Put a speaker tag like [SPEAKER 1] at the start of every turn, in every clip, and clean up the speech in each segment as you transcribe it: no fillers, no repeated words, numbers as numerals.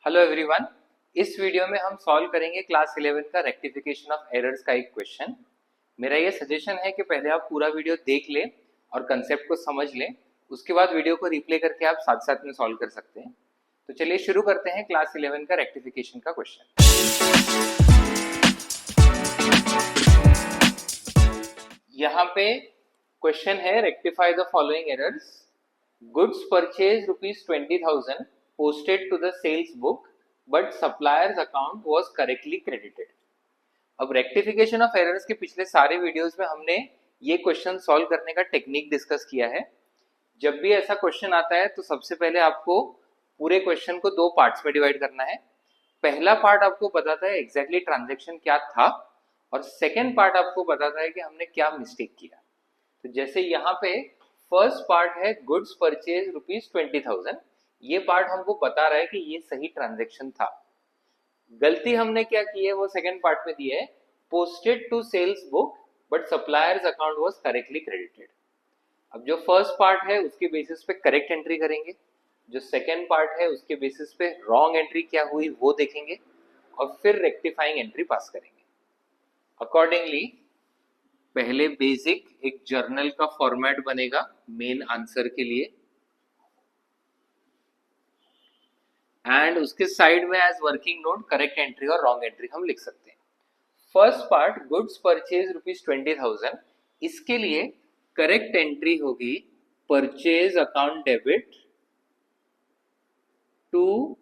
[SPEAKER 1] Hello everyone. इस video में हम सॉल्व करेंगे क्लास 11 का रेक्टिफिकेशन ऑफ एरर्स का एक क्वेश्चन। मेरा ये सजेशन है कि पहले आप पूरा वीडियो देख लें और कंसेप्ट को समझ लें, उसके बाद वीडियो को रिप्ले करके आप साथ साथ में सॉल्व कर सकते हैं। तो चलिए शुरू करते हैं क्लास 11 का रेक्टिफिकेशन का क्वेश्चन। यहाँ पे क्वेश्चन है, rectify the following errors. Goods purchase ₹20,000 posted to the sales book but supplier's account was correctly credited। अब रेक्टिफिकेशन ऑफ एरर्स के पिछले सारे वीडियोस में हमने ये क्वेश्चन सॉल्व करने का टेक्निक डिस्कस किया है। जब भी ऐसा क्वेश्चन आता है तो सबसे पहले आपको पूरे क्वेश्चन को दो पार्ट्स में डिवाइड करना है। पहला पार्ट आपको बताता है एग्जैक्टली ट्रांजैक्शन क्या था और सेकेंड पार्ट आपको बताता है कि हमने क्या मिस्टेक किया। तो जैसे यहाँ पे फर्स्ट पार्ट है गुड्स परचेज ₹20,000, ये पार्ट हमको बता रहा है कि ये सही ट्रांजैक्शन था। गलती हमने क्या की है वो सेकंड पार्ट में दी है, posted to sales book but suppliers account was correctly credited. अब जो फर्स्ट पार्ट है उसके बेसिस पे करेक्ट एंट्री करेंगे, जो सेकंड पार्ट है उसके बेसिस पे रॉन्ग एंट्री क्या हुई वो देखेंगे और फिर रेक्टिफाइंग एंट्री पास करेंगे। अकॉर्डिंगली पहले बेसिक एक जर्नल का फॉर्मेट बनेगा मेन आंसर के लिए, एंड उसके साइड में as working note correct entry और रॉन्ग एंट्री हम लिख सकते हैं। फर्स्ट पार्ट गुड्स परचेज ₹20,000, इसके लिए करेक्ट एंट्री होगी purchase account debit to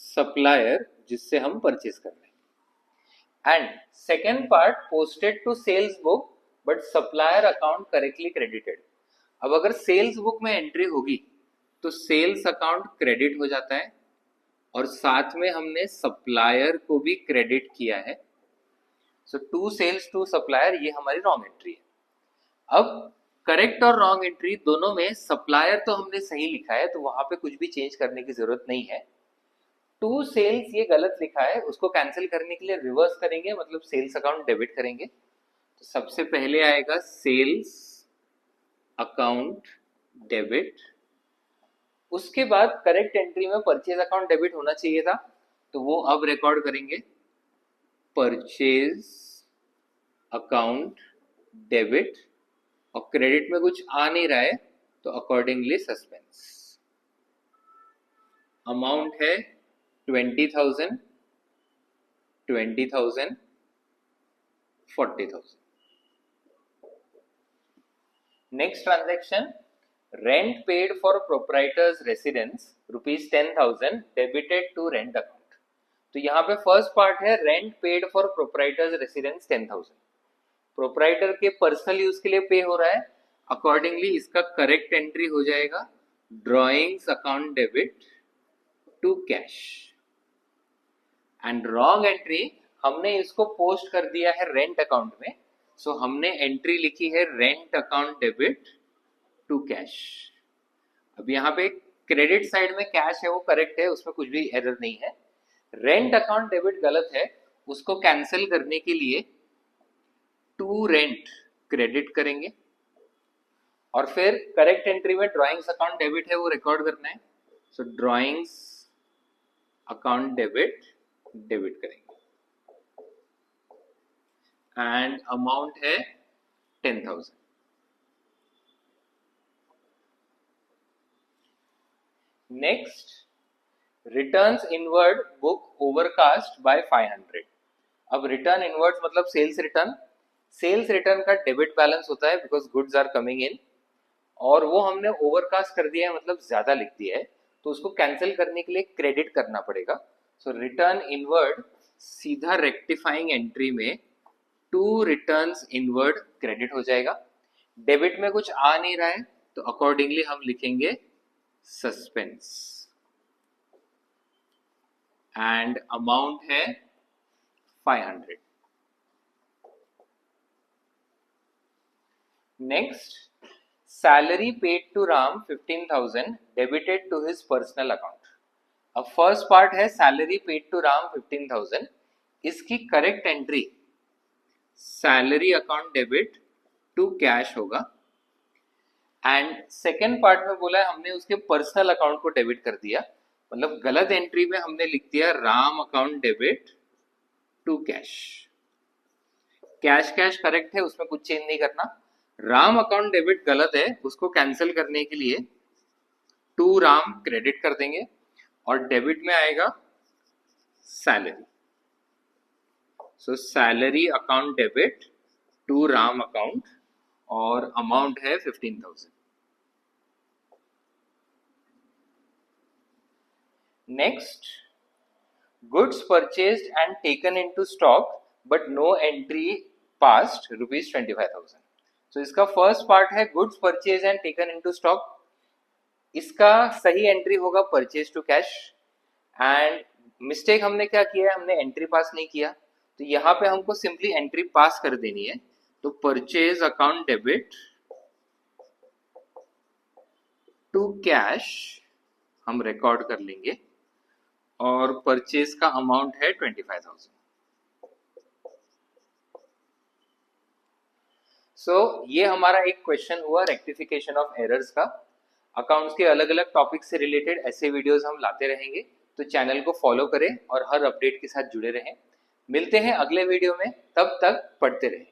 [SPEAKER 1] supplier जिससे हम परचेज कर रहे हैं, and second part posted to sales book but supplier account correctly credited. अब अगर सेल्स बुक में एंट्री होगी तो सेल्स अकाउंट क्रेडिट हो जाता है और साथ में हमने सप्लायर को भी क्रेडिट किया है। सो टू सेल्स टू सप्लायर, ये हमारी रॉन्ग एंट्री है। अब करेक्ट और रॉन्ग एंट्री दोनों में सप्लायर तो हमने सही लिखा है तो वहां पे कुछ भी चेंज करने की जरूरत नहीं है। टू सेल्स ये गलत लिखा है, उसको कैंसिल करने के लिए रिवर्स करेंगे, मतलब सेल्स अकाउंट डेबिट करेंगे। तो सबसे पहले आएगा सेल्स अकाउंट डेबिट, उसके बाद करेक्ट एंट्री में परचेज अकाउंट डेबिट होना चाहिए था तो वो अब रिकॉर्ड करेंगे परचेज अकाउंट डेबिट, और क्रेडिट में कुछ आ नहीं रहा है तो अकॉर्डिंगली सस्पेंस। अमाउंट है 20,000, 20,000, 40,000। Next transaction, rent paid for proprietor's residence ₹10,000 debited to rent account. तो यहाँ पे फर्स्ट पार्ट है rent paid for proprietor's residence 10,000, proprietor के पर्सनल यूज के लिए पे हो रहा है। अकॉर्डिंगली इसका करेक्ट एंट्री हो जाएगा drawings account debit to cash, and wrong entry हमने इसको पोस्ट कर दिया है रेंट अकाउंट में, सो हमने एंट्री लिखी है rent account debit to cash. अब यहाँ पे क्रेडिट साइड में कैश है वो करेक्ट है, उसमें कुछ भी एरर नहीं है। रेंट अकाउंट डेबिट गलत है, उसको कैंसिल करने के लिए टू रेंट क्रेडिट करेंगे और फिर करेक्ट एंट्री में ड्रॉइंग्स अकाउंट डेबिट है वो रिकॉर्ड करना है। So drawings account debit debit करेंगे एंड अमाउंट है 10,000। Next, returns inward book overcast by 500। अब रिटर्न इनवर्ड मतलब सेल्स रिटर्न, सेल्स रिटर्न का डेबिट बैलेंस होता है because goods are coming in, और वो हमने ओवरकास्ट कर दिया है मतलब ज्यादा लिख दिया है तो उसको कैंसिल करने के लिए क्रेडिट करना पड़ेगा। सो रिटर्न इनवर्ड सीधा रेक्टिफाइंग एंट्री में टू रिटर्न्स इनवर्ड क्रेडिट हो जाएगा। डेबिट में कुछ आ नहीं रहा है तो अकॉर्डिंगली हम लिखेंगे सस्पेंस, एंड अमाउंट है 500। Next, salary paid to Ram 15,000 debited to his personal account. अब फर्स्ट पार्ट है सैलरी पेड टू राम 15,000, इसकी correct entry salary account debit to cash होगा, एंड सेकेंड पार्ट में बोला है हमने उसके पर्सनल अकाउंट को डेबिट कर दिया मतलब गलत एंट्री में हमने लिख दिया Ram account debit to cash. Cash cash correct है, उसमें कुछ चेंज नहीं करना। राम अकाउंट डेबिट गलत है, उसको कैंसिल करने के लिए टू राम क्रेडिट कर देंगे और डेबिट में आएगा salary. So salary account debit to Ram account और अमाउंट है 15,000। Next, goods purchased and taken into stock but no entry passed rupees 25,000। So इसका फर्स्ट पार्ट है goods purchase and taken into stock. इसका सही एंट्री होगा purchase to cash and mistake हमने क्या किया है, हमने एंट्री पास नहीं किया, तो यहाँ पे हमको सिंपली एंट्री पास कर देनी है। तो purchase account debit to cash हम रिकॉर्ड कर लेंगे और परचेज का अमाउंट है 25,000। सो ये हमारा एक क्वेश्चन हुआ रेक्टिफिकेशन ऑफ एरर्स का। अकाउंट्स के अलग अलग टॉपिक से रिलेटेड ऐसे वीडियोस हम लाते रहेंगे, तो चैनल को फॉलो करें और हर अपडेट के साथ जुड़े रहें। मिलते हैं अगले वीडियो में, तब तक पढ़ते रहें।